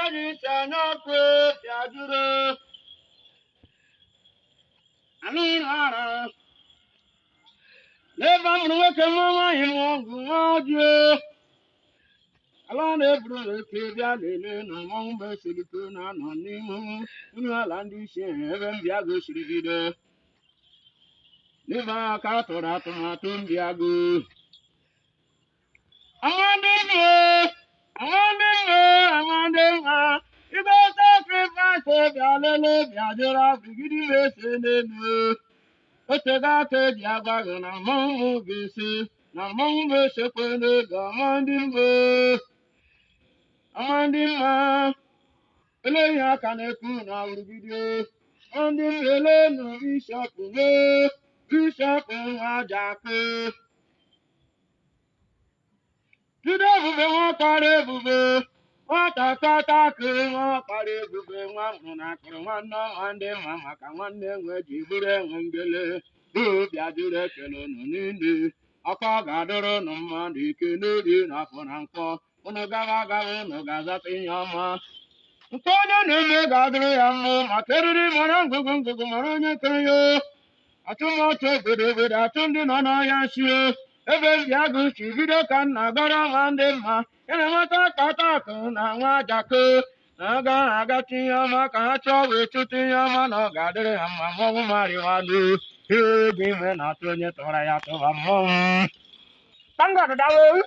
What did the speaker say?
Daddy, turn up, Yaduro. I mean, never look at Mama in one good. Along every day, no one best to put on him. You are landing, heaven, Diago, Shrivida. Never cut or out of my tomb, Diago. I want them. You go sacrifice, Yalele, Yadura, beginning with the name. But the doctor, Yabagan, among Gissy, among the shepherd, Amandima, Elea Canecuna will be there. Andim Elena, Bishop, and Wajaku. To the Water, what a Tata, one, and then Mamma can one day where you would and Gele, who Yadura Kelon, Akagadoro, no man, you can do it up on Uncle, Unagaga, no Gaza in Yama. Kono ne gadre ammo materri marango gongo maranya kayo atumo to gode atundi nana yashi ebe yagu chibido kan nagara mande ma ene mata kata kuna ngajako naga agati yama kacho wetuti yama no gadre amma mo mari walu he bi me na tonye tora ya to ammo tanga dawo